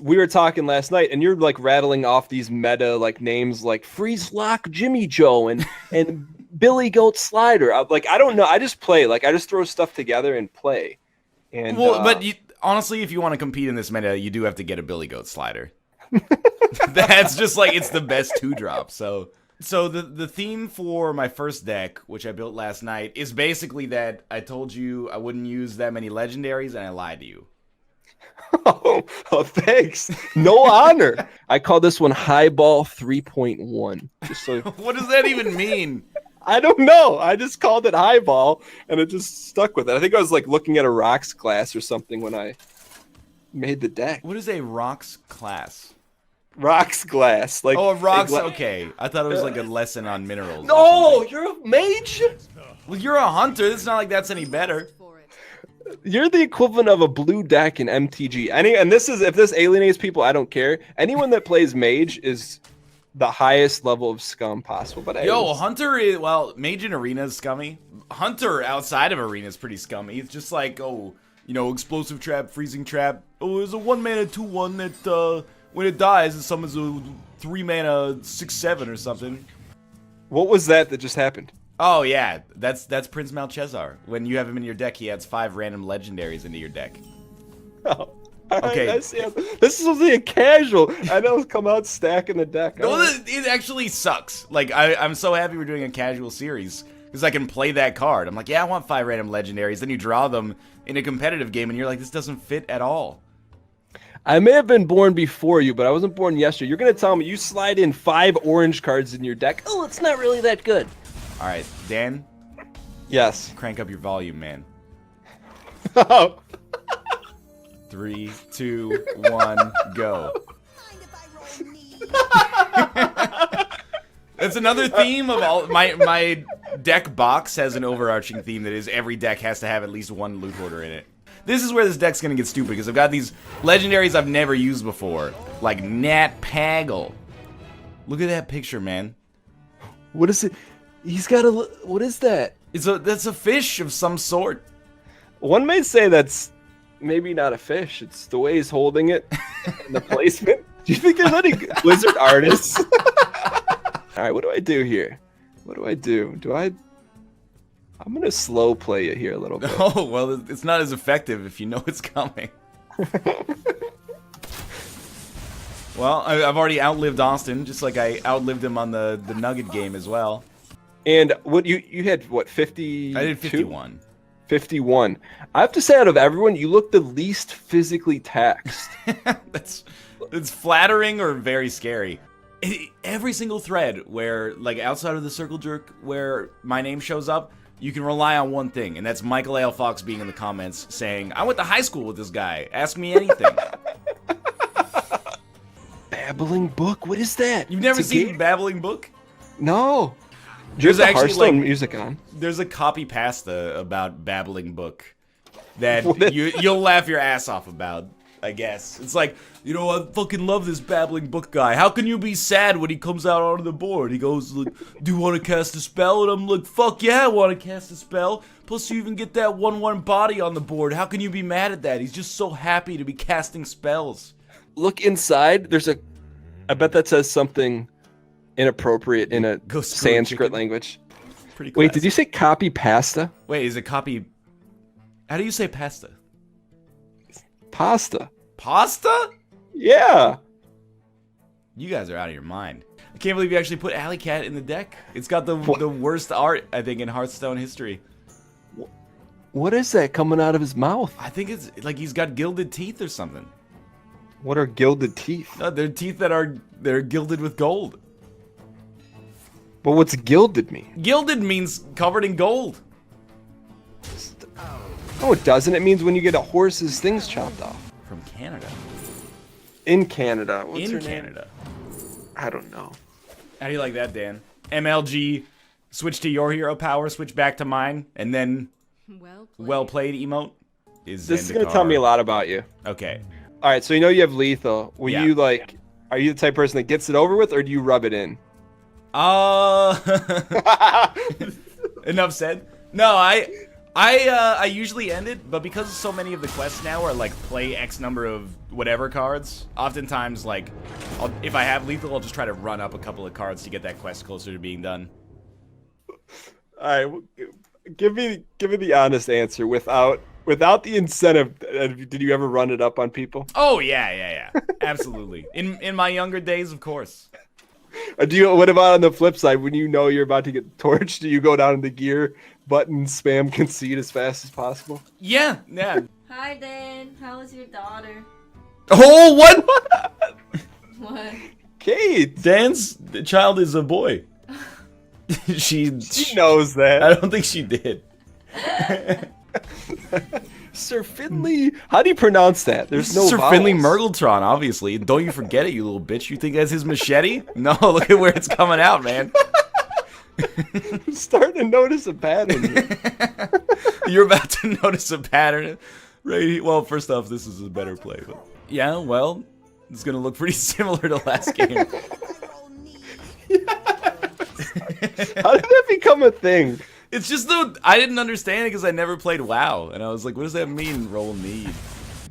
We were talking last night, and you're like rattling off these meta like names like Freeze Lock Jimmy Joe and Billy Goat Slider. I don't know. I just play. Like I just throw stuff together and play. And Well, but honestly, if you want to compete in this meta, you do have to get a Billy Goat Slider. That's just like it's the best 2-drop. So the theme for my first deck, which I built last night, is basically that I told you I wouldn't use that many legendaries, and I lied to you. oh, thanks. No honor. I call this one Highball 3.1. Just so What does that even mean? I don't know. I just called it Highball, and it just stuck with it. I think I was like looking at a rocks class or something when I made the deck. What is a rocks class? Rocks glass. Like a rocks. Okay, I thought it was like a lesson on minerals. No, you're a mage. Well, you're a hunter. It's not like that's any better. You're the equivalent of a blue deck in MTG. And this is if this alienates people, I don't care. Anyone that plays mage is the highest level of scum possible. But hunter is mage in arena is scummy. Hunter outside of arena is pretty scummy. It's just like explosive trap, freezing trap. Oh, there's a 1-mana 2/1 that when it dies, it summons a 3-mana 6/7 or something. What was that just happened? Oh yeah, that's Prince Malchezar. When you have him in your deck, he adds 5 random legendaries into your deck. Oh, okay. This is something a casual. I know it's come out stacking the deck. No, it actually sucks. Like I'm so happy we're doing a casual series because I can play that card. I'm like, yeah, I want 5 random legendaries. Then you draw them in a competitive game, and you're like, this doesn't fit at all. I may have been born before you, but I wasn't born yesterday. You're gonna tell me you slide in 5 orange cards in your deck. Oh, it's not really that good. All right, Dan. Yes. Crank up your volume, man. Oh. 3, 2, 1, go. That's another theme of all my deck box has an overarching theme that is every deck has to have at least 1 loot hoarder in it. This is where this deck's gonna get stupid because I've got these legendaries I've never used before, like Nat Pagel. Look at that picture, man. What is it? He's got a. What is that? That's a fish of some sort. One may say that's maybe not a fish. It's the way he's holding it and the placement. Do you think there's any wizard artists? All right, what do I do here? What do I do? I'm gonna slow play you here a little bit. Oh well, it's not as effective if you know it's coming. Well, I've already outlived Austin, just like I outlived him on the Nugget game as well. And what you had what 50? I did 51. 51. I have to say, out of everyone, you look the least physically taxed. It's flattering or very scary. Every single thread where, like, outside of the circle jerk, where my name shows up, you can rely on one thing, and that's Michael A. L. Fox being in the comments saying, I went to high school with this guy. Ask me anything. Babbling Book? What is that? You've never seen Babbling Book? No. There's actually Hearthstone music on. There's a copy pasta about Babbling Book that you'll laugh your ass off about, I guess. It's like, I fucking love this Babbling Book guy. How can you be sad when he comes out onto the board? He goes, like, do you want to cast a spell? And I'm like, fuck yeah, I want to cast a spell. Plus you even get that 1/1 body on the board. How can you be mad at that? He's just so happy to be casting spells. Look inside. I bet that says something inappropriate in a Sanskrit language. Pretty classy. Wait, did you say copy pasta? Wait, is it copy? How do you say pasta? Pasta. Pasta? Yeah. You guys are out of your mind. I can't believe you actually put Alley Cat in the deck. It's got the worst art, I think, in Hearthstone history. What is that coming out of his mouth? I think it's like he's got gilded teeth or something. What are gilded teeth? No, they're teeth they're gilded with gold. But what's gilded mean? Gilded means covered in gold. No, it doesn't. It means when you get a horse's things chopped off. From Canada. In Canada. What's her in Canada. Name? I don't know. How do you like that, Dan? MLG, switch to your hero power, switch back to mine, and then well played emote is This is going to tell me a lot about you. Okay. All right, so you have lethal. Are you the type of person that gets it over with, or do you rub it in? Enough said. No, I usually end it, but because so many of the quests now are like play X number of whatever cards. Oftentimes, like, if I have lethal, I'll just try to run up a couple of cards to get that quest closer to being done. All right, well, give me the honest answer without the incentive. Did you ever run it up on people? Oh yeah, absolutely. In my younger days, of course. What about on the flip side? When you know you're about to get torched, do you go down in the gear button, spam concede as fast as possible? Yeah. Hi, Dan. How was your daughter? Oh, what? What? Kate, Dan's child is a boy. She knows that. I don't think she did. Sir Finley. How do you pronounce that? There's no Sir vowels. Finley Murgletron, obviously. Don't you forget it, you little bitch. You think that's his machete? No, look at where it's coming out, man. I'm starting to notice a pattern here. You're about to notice a pattern. Right. Well, first off, this is a better play. But yeah, well, it's going to look pretty similar to last game. How did that become a thing? It's just though I didn't understand it because I never played WoW, and I was like, "What does that mean? Roll need."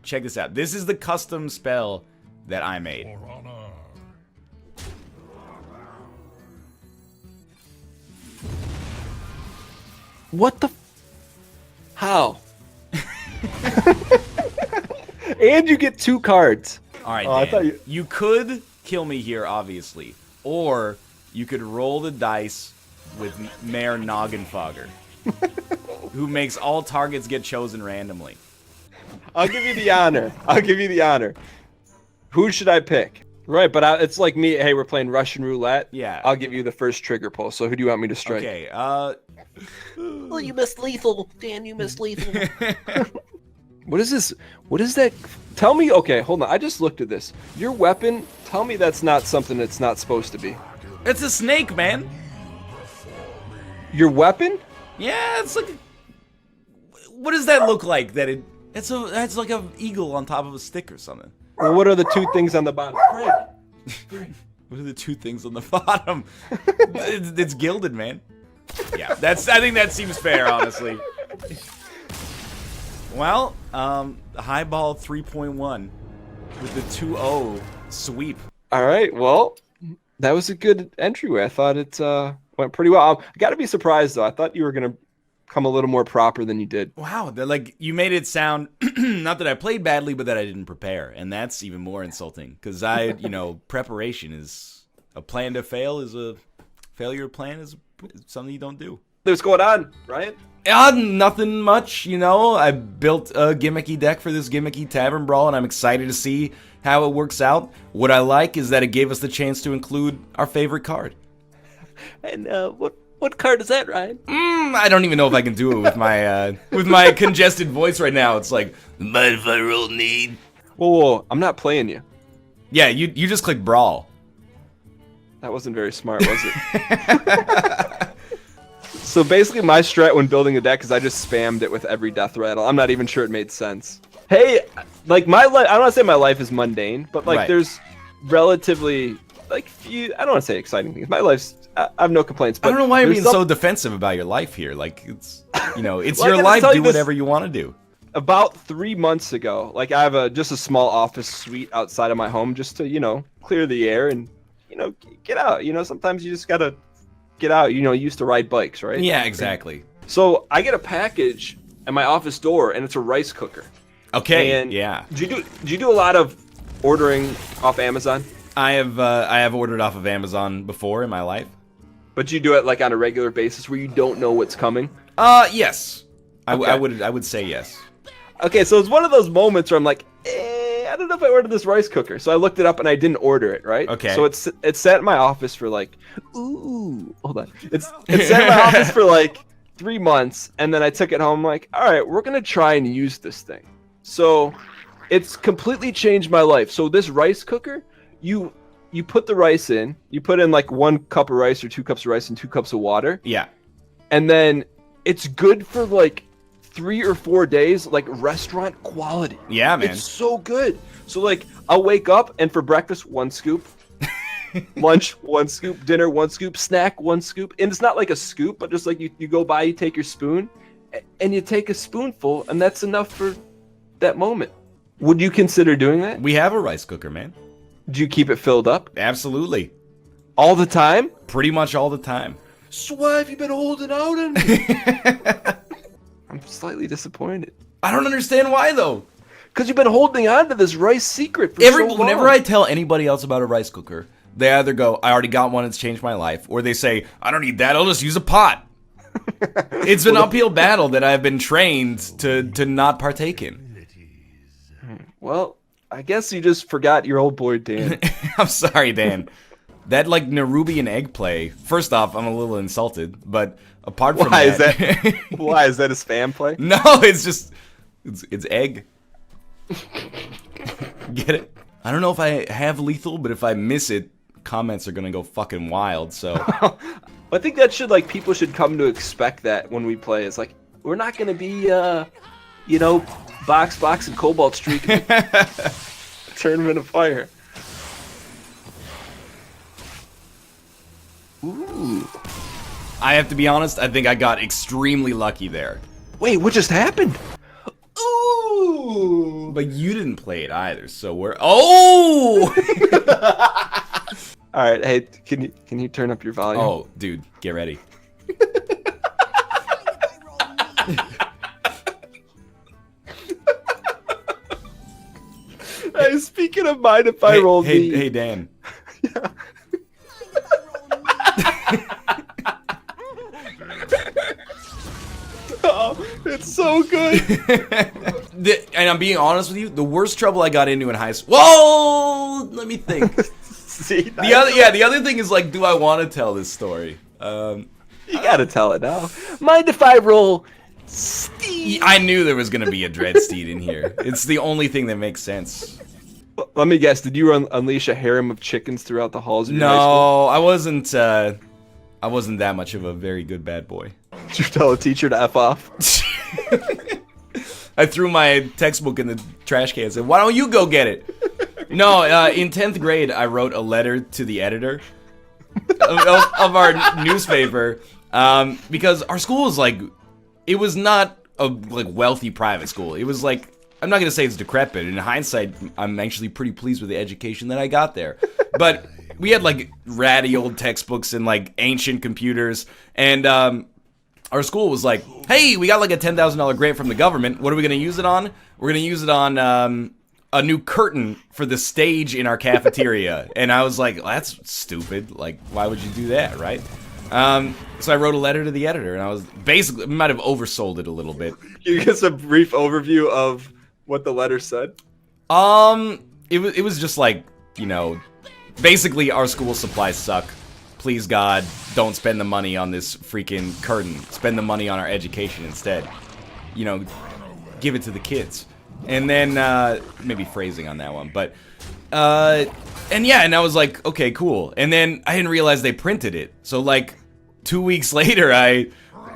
Check this out. This is the custom spell that I made. What the? How? And you get 2 cards. All right, Oh, I Dan. thought You could kill me here, obviously, or you could roll the dice with Mayor Noggenfogger, who makes all targets get chosen randomly. I'll give you the honor. Who should I pick? Right, but it's like me. Hey, we're playing Russian roulette. Yeah. I'll give you the first trigger pull. So who do you want me to strike? Okay. Oh, you missed lethal, Dan. You missed lethal. What is this? What is that? Tell me. Okay, hold on. I just looked at this. Your weapon. Tell me that's not something it's not supposed to be. It's a snake, man. Your weapon? Yeah, it's like. What does that look like? It's like an eagle on top of a stick or something. Well, what are the 2 things on the bottom? What are the 2 things on the bottom? It's gilded, man. Yeah, I think that seems fair, honestly. Well, highball 3.1 with the 2-0 sweep. All right. Well, that was a good entryway. I thought it went pretty well. I got to be surprised though. I thought you were gonna come a little more proper than you did. Wow, like you made it sound not that I played badly, but that I didn't prepare, and that's even more insulting because preparation is a plan to fail is a failure plan is something you don't do. What's going on, Ryan? Nothing much, I built a gimmicky deck for this gimmicky tavern brawl, and I'm excited to see how it works out. What I like is that it gave us the chance to include our favorite card. And what card is that, Ryan? I don't even know if I can do it with my congested voice right now. It's like, Mind if I roll need? Whoa, I'm not playing you. yeah, you just click brawl. That wasn't very smart, was it? So basically my strat when building a deck is I just spammed it with every death rattle. I'm not even sure it made sense. Hey, like my life, I don't want to say my life is mundane, but like Right. there's relatively like few, I don't want to say exciting things. My life's, I have no complaints. But I don't know why you're there's being some- so defensive about your life here. Like, it's, it's Well, I your gotta life, tell do you this- whatever you want to do. About 3 months ago, like I have just a small office suite outside of my home just to, clear the air and, get out. Sometimes you just gotta get out. You used to ride bikes, right? Yeah, exactly. So I get a package at my office door and it's a rice cooker. Okay, And yeah. Do you do a lot of ordering off Amazon? I have ordered off of Amazon before in my life. But you do it like on a regular basis where you don't know what's coming? Yes. I would say yes. Okay, so it's one of those moments where I'm like, I don't know if I ordered this rice cooker. So I looked it up and I didn't order it, right? Okay. So it sat in my office for like, hold on. It sat in my office for like 3 months, and then I took it home like, all right, we're gonna try and use this thing. So it's completely changed my life. So this rice cooker, you put the rice in, you put in like 1 cup of rice or 2 cups of rice and 2 cups of water. Yeah. And then it's good for like 3 or 4 days, like restaurant quality. Yeah, man. It's so good. So like I'll wake up and for breakfast 1 scoop, lunch 1 scoop, dinner 1 scoop, snack 1 scoop. And it's not like a scoop, but just like you go by, you take your spoon and you take a spoonful and that's enough for that moment. Would you consider doing that? We have a rice cooker, man. Do you keep it filled up Absolutely. all the time? Pretty much all the time. So why have you been holding out on me? I'm slightly disappointed. I don't understand why, though. Because you've been holding on to this rice secret for so long. Whenever I tell anybody else about a rice cooker, they either go, I already got one, it's changed my life, or they say, I don't need that, I'll just use a pot. It's an uphill battle that I've been trained to not partake in. Well, I guess you just forgot your old boy, Dan. I'm sorry, Dan. That, like, Nerubian egg play, first off, I'm a little insulted, but apart from Why that... Why, is that a spam play? No, it's just... It's egg. Get it? I don't know if I have lethal, but if I miss it, comments are gonna go fucking wild, so... I think that should, like, people should come to expect that when we play. It's like, we're not gonna be, you know, box and Cobalt Streak Tournament of Fire. Ooh. I have to be honest, I think I got extremely lucky there. Wait, what just happened? Ooh! But you didn't play it either, so we're... Oh! All right, hey, can you turn up your volume? Oh, dude, get ready. Hey, speaking of mind if I roll D. Hey, Dan. Yeah. Oh, it's so good. And I'm being honest with you, the worst trouble I got into in high school... Whoa! Let me think. See, The other thing is, like, do I want to tell this story? You gotta tell it now. Mind if I roll Steve? I knew there was going to be a Dread Steed in here. It's the only thing that makes sense. Let me guess, did you unleash a harem of chickens throughout the halls of your high school? No, I wasn't that much of a very good bad boy. Did you tell a teacher to F off? I threw my textbook in the trash can and said, why don't you go get it? No, in 10th grade, I wrote a letter to the editor of our newspaper because our school was like, it was not a like wealthy private school. It was like, I'm not going to say it's decrepit. In hindsight, I'm actually pretty pleased with the education that I got there. But we had like ratty old textbooks and like ancient computers. And our school was like, hey, we got like a $10,000 grant from the government. What are we going to use it on? We're going to use it on a new curtain for the stage in our cafeteria. And I was like, well, that's stupid. Like, why would you do that, right? So I wrote a letter to the editor, and I was basically, might have oversold it a little bit. Can you give us a brief overview of what the letter said? It was just like, you know, basically our school supplies suck. Please God, don't spend the money on this freaking curtain. Spend the money on our education instead. You know, give it to the kids. And then, maybe phrasing on that one, but, and yeah, and I was like, okay, cool. And then I didn't realize they printed it. So like 2 weeks later, I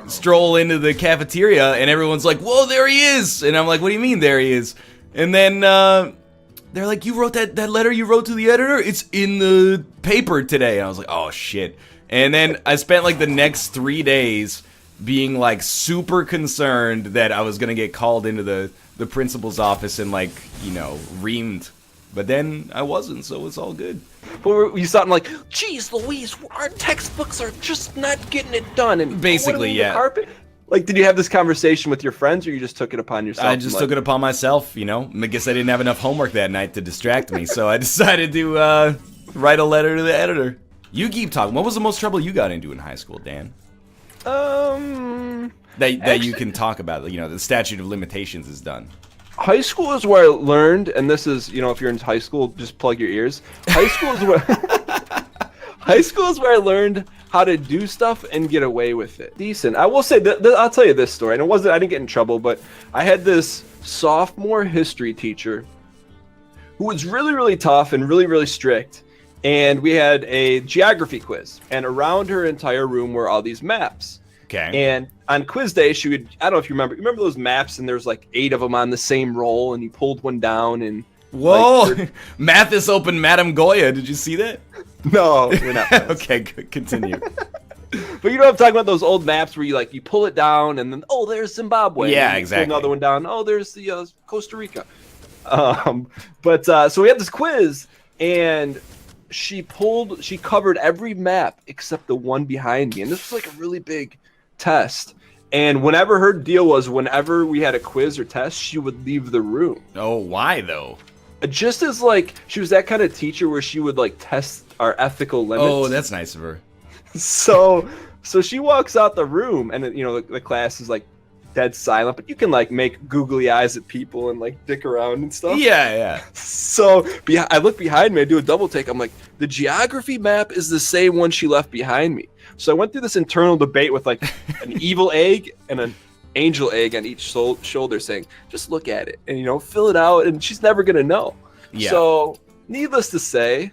stroll into the cafeteria and everyone's like, whoa, there he is. And I'm like, what do you mean there he is? And then, they're like, you wrote that letter you wrote to the editor? It's in the paper today. And I was like, oh shit. And then I spent like the next 3 days being like super concerned that I was gonna get called into the principal's office and like, you know, reamed. But then I wasn't, so it's all good. But you something like, geez Louise, our textbooks are just not getting it done. And basically, yeah. The carpet? Like, did you have this conversation with your friends, or you just took it upon yourself? I just took it upon myself, you know. I guess I didn't have enough homework that night to distract me, so I decided to write a letter to the editor. You keep talking. What was the most trouble you got into in high school, Dan? That you can talk about, you know, the statute of limitations is done. High school is where I learned, and this is, you know, if you're in high school, just plug your ears. High school is where high school is where I learned how to do stuff and get away with it. Decent. I will say I'll tell you this story, and I didn't get in trouble, but I had this sophomore history teacher who was really, really tough and really, really strict. And we had a geography quiz, and around her entire room were all these maps. Okay. And on quiz day, she would, I don't know if you remember those maps, and there's like 8 of them on the same roll, and you pulled one down, and whoa, like, Mathis opened Madame Goya. Did you see that? No, we're not. Okay, good. Continue. But you know what I'm talking about, those old maps where you pull it down, and then, oh, there's Zimbabwe. Yeah, and you exactly. pull another one down. Oh, there's the Costa Rica. So we had this quiz, and she covered every map except the one behind me, and this was like a really big test. And whenever her deal was, whenever we had a quiz or test, she would leave the room. Oh, why though? Just as like she was that kind of teacher where she would like test our ethical limits. Oh, that's nice of her. So she walks out the room, and the class is like dead silent, but you can like make googly eyes at people and like dick around and stuff. Yeah. So I look behind me, I do a double take. I'm like, the geography map is the same one she left behind me. So I went through this internal debate with like an evil egg and an angel egg on each shoulder, saying, just look at it and fill it out, and she's never gonna know. Yeah. So needless to say,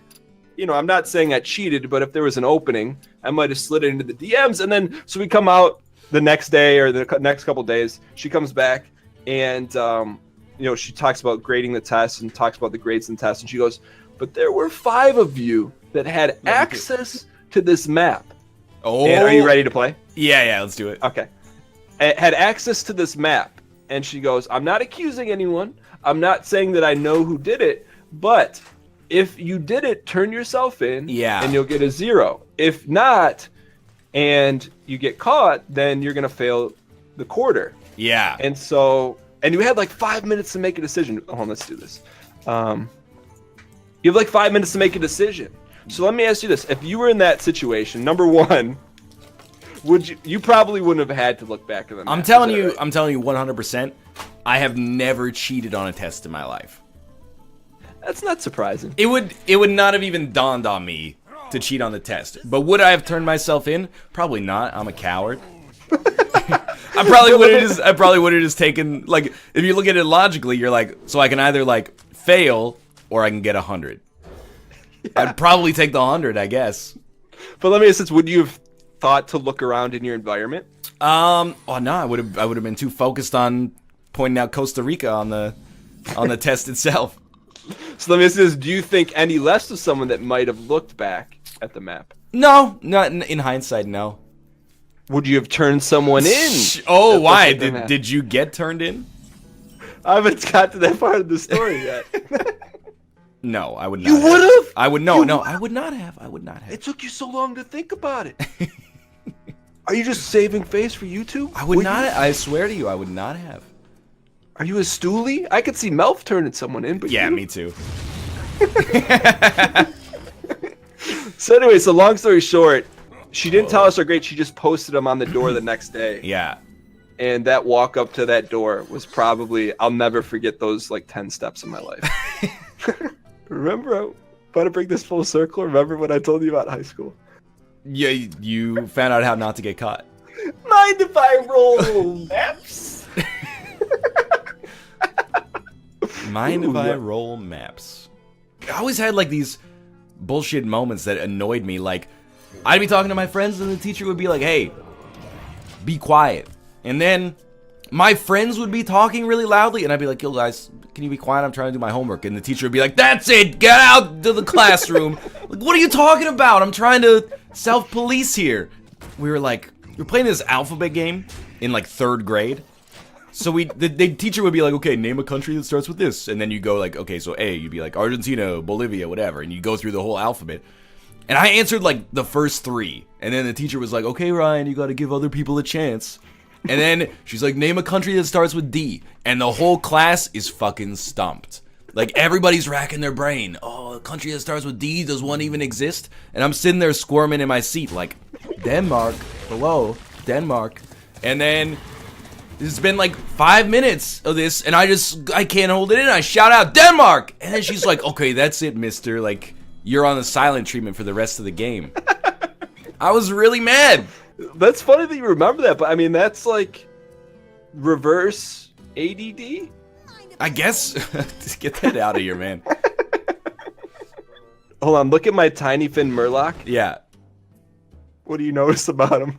I'm not saying I cheated, but if there was an opening, I might have slid it into the DMs. And then so we come out the next day or the next couple days, she comes back and she talks about grading the test and talks about the grades in the test, and she goes, but there were 5 of you that had access to this map. Oh, and are you ready to play? Yeah, let's do it. Okay. Had access to this map, and she goes, I'm not accusing anyone, I'm not saying that I know who did it, but if you did it, turn yourself in, and you'll get a 0. If not, and you get caught, then you're gonna fail the quarter. Yeah. And you had like 5 minutes to make a decision. Hold on, let's do this. You have like 5 minutes to make a decision. So let me ask you this: if you were in that situation, number one, you probably wouldn't have had to look back at them. I'm telling you 100%. I have never cheated on a test in my life. That's not surprising. It would not have even dawned on me to cheat on the test. But would I have turned myself in? Probably not. I'm a coward. I probably would have just taken, like, if you look at it logically, you're like, so I can either like fail or I can get 100. Yeah. I'd probably take the 100, I guess. But let me ask this: would you have thought to look around in your environment? Oh no, I would have been too focused on pointing out Costa Rica on the test itself. So let me ask this: do you think any less of someone that might have looked back at the map? No, not in hindsight, no. Would you have turned someone in? Oh, why? Did you get turned in? I haven't got to that part of the story yet. No, I would not. You would have? I would no, I would not have. I would not have. It took you so long to think about it. Are you just saving face for YouTube? I would not. I swear to you, I would not have. Are you a stoolie? I could see Melf turning someone in, but yeah, you? Me too. So anyway, long story short, she didn't tell us her grade. She just posted them on the door the next day. Yeah. And that walk up to that door was probably, I'll never forget those like 10 steps in my life. Remember, about to bring this full circle, remember what I told you about high school? Yeah, you found out how not to get caught. Mind if I roll maps? Mind if I roll maps? I always had like these bullshit moments that annoyed me. Like, I'd be talking to my friends and the teacher would be like, hey, be quiet. And then my friends would be talking really loudly and I'd be like, yo guys, can you be quiet? I'm trying to do my homework. And the teacher would be like, that's it, get out to the classroom. Like, what are you talking about? I'm trying to self-police here. We were playing this alphabet game in like 3rd grade. So the teacher would be like, okay, name a country that starts with this. And then you go like, okay, so A, you'd be like Argentina, Bolivia, whatever. And you go through the whole alphabet. And I answered like the first 3. And then the teacher was like, okay, Ryan, you got to give other people a chance. And then she's like, name a country that starts with D. And the whole class is fucking stumped. Like, everybody's racking their brain. Oh, a country that starts with D, does one even exist? And I'm sitting there squirming in my seat like, Denmark, hello, Denmark. And then it's been like 5 minutes of this, and I can't hold it in. I shout out, Denmark! And then she's like, okay, that's it, mister. Like, you're on the silent treatment for the rest of the game. I was really mad. That's funny that you remember that, but I mean, that's like reverse ADD? I guess. Just get that out of here, man. Hold on, look at my tiny fin Murloc. Yeah. What do you notice about him?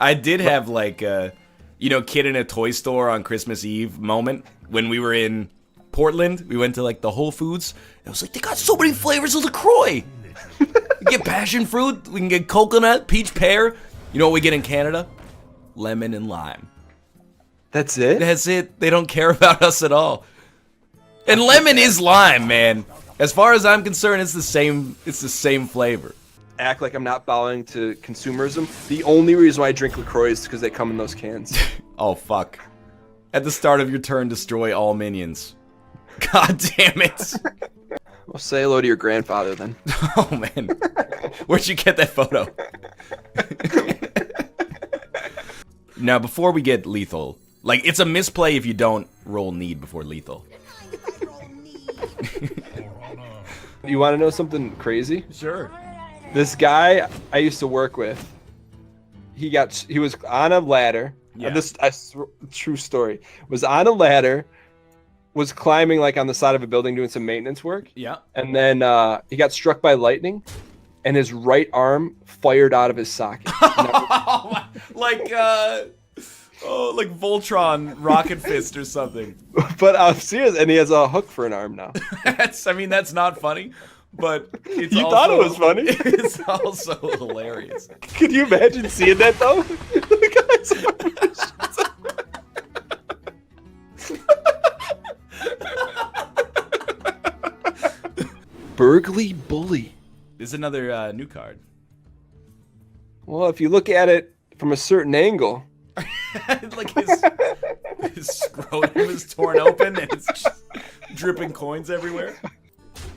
I did have like a, kid in a toy store on Christmas Eve moment when we were in Portland. We went to like the Whole Foods. And I was like, they got so many flavors of LaCroix. We can get passion fruit. We can get coconut, peach, pear. You know what we get in Canada? Lemon and lime. That's it? That's it. They don't care about us at all. And lemon is lime, man. As far as I'm concerned, it's the same. It's the same flavor. Act like I'm not bowing to consumerism. The only reason why I drink LaCroix is because they come in those cans. Oh, fuck. At the start of your turn, destroy all minions. God damn it. Well, say hello to your grandfather then. Oh, man. Where'd you get that photo? Now, before we get lethal, like, it's a misplay if you don't roll need before lethal. You want to know something crazy? Sure. This guy I used to work with, he was on a ladder. Yeah. True story. Was on a ladder, was climbing like on the side of a building doing some maintenance work. Yeah. And then he got struck by lightning, and his right arm fired out of his socket. like Voltron Rocket Fist or something. But I'm serious, and he has a hook for an arm now. That's not funny, but it's You also, thought it was funny. It's also hilarious. Could you imagine seeing that though? Burgley Bully. There's another new card. Well, if you look at it from a certain angle. Like his scrotum is torn open and it's just dripping coins everywhere.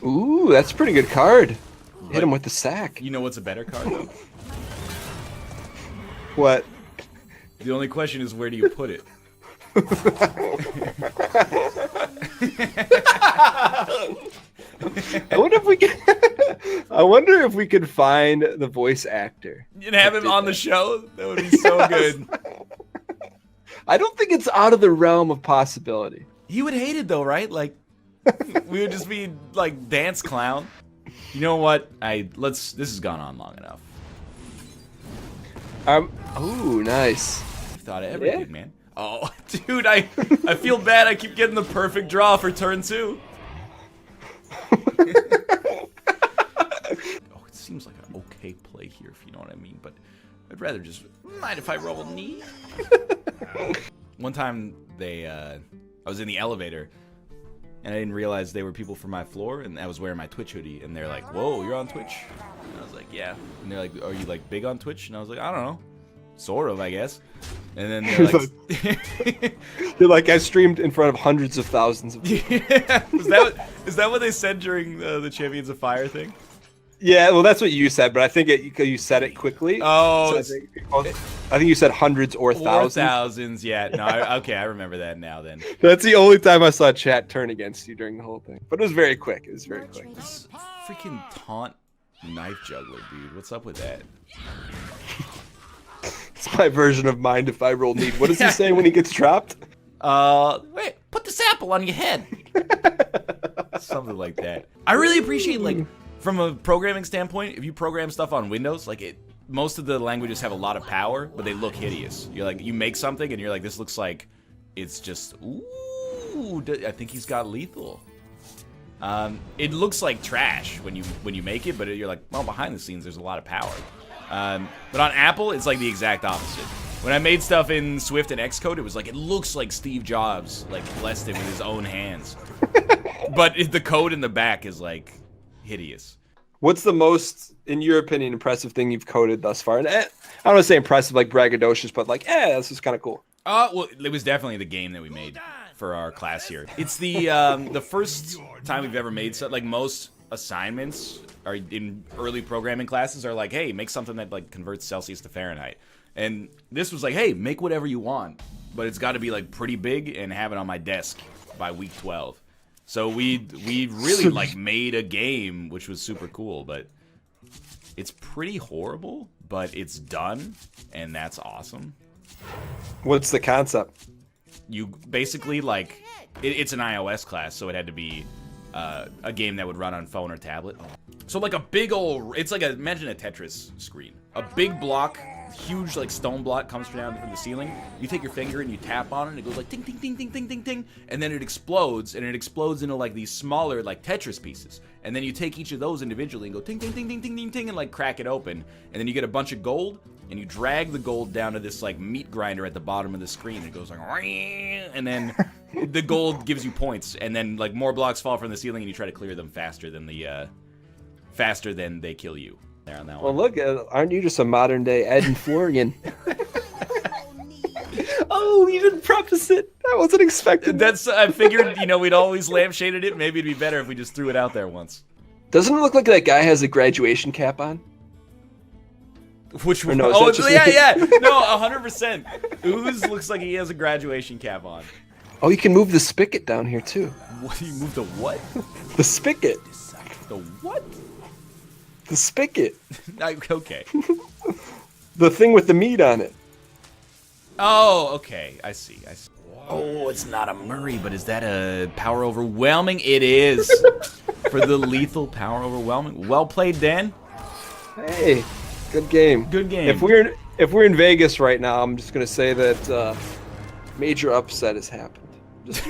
Ooh, that's a pretty good card. Hit him with the sack. You know what's a better card though? What? The only question is, where do you put it? I wonder if we could find the voice actor And have him on the show? That would be so good. I don't think it's out of the realm of possibility. He would hate it though, right? Like, we would just be like dance clown. You know what? This has gone on long enough. Ooh, nice. I've thought of everything, man. Oh, dude, I feel bad. I keep getting the perfect draw for turn 2. Oh, it seems like an okay play here, if you know what I mean. But I'd rather just mind if I roll knee. One time I was in the elevator and I didn't realize they were people from my floor, and I was wearing my Twitch hoodie, and they're like, "Whoa, you're on Twitch?" And I was like, "Yeah." And they're like, "Are you like big on Twitch?" And I was like, "I don't know, sort of, I guess." And then they're like, You're like, I streamed in front of hundreds of thousands of people. Yeah. Is that what they said during the Champions of Fire thing? Yeah, well, that's what you said, but I think you said it quickly. Oh, so I think you said hundreds or thousands. Thousands, yeah. No, okay, I remember that now. Then That's the only time I saw chat turn against you during the whole thing. But it was very quick. It was very quick. this freaking taunt knife juggler, dude. What's up with that? It's my version of mind if I roll need. What does he say when he gets dropped? Wait, put this apple on your head. Something like that. I really appreciate, like, from a programming standpoint, if you program stuff on Windows, like most of the languages have a lot of power, but they look hideous. You're like, you make something and you're like, this looks like it's just, ooh, I think he's got lethal. It looks like trash when you make it, but you're like, well, behind the scenes, there's a lot of power. But on Apple, it's like the exact opposite. When I made stuff in Swift and Xcode, it was like, it looks like Steve Jobs, like, blessed it with his own hands. But the code in the back is, like, hideous. What's the most, in your opinion, impressive thing you've coded thus far? And I don't want to say impressive, like braggadocious, but like, this is kind of cool. Well, it was definitely the game that we made for our class here. It's the first time we've ever made something. Like, most assignments are in early programming classes are like, hey, make something that like converts Celsius to Fahrenheit. And this was like, hey, make whatever you want, but it's got to be like pretty big and have it on my desk by week 12. So we really like made a game, which was super cool, but it's pretty horrible, but it's done, and that's awesome. What's the concept? You basically, like, it's an iOS class, so it had to be a game that would run on phone or tablet. So like a big old, it's like imagine a Tetris screen. A big block huge like stone block comes down from the ceiling. You take your finger and you tap on it, and it goes like ting ting ting ting ting ting ting, and then it explodes, and it explodes into like these smaller like Tetris pieces. And then you take each of those individually and go ting ting ting ting ting ting ting, and like crack it open, and then you get a bunch of gold, and you drag the gold down to this like meat grinder at the bottom of the screen. And it goes like, and then the gold gives you points, and then like more blocks fall from the ceiling, and you try to clear them faster than they kill you. There on that Well, one. look, aren't you just a modern day Ed and Florian? Oh, you didn't preface it. I wasn't expecting that. I figured, we'd always lampshaded it. Maybe it'd be better if we just threw it out there once. Doesn't it look like that guy has a graduation cap on? Which one? no, is Oh, that just yeah, me? yeah. No, 100%. Ooze looks like he has a graduation cap on. Oh, you can move the spigot down here too. What? You moved the what? The spigot. The what? The spigot. Okay. The thing with the meat on it. Oh, okay. I see. Oh, it's not a Murray, but is that a power overwhelming? It is. For the lethal power overwhelming. Well played, Dan. Hey, good game. Good game. If we're in Vegas right now, I'm just gonna say that major upset has happened. Just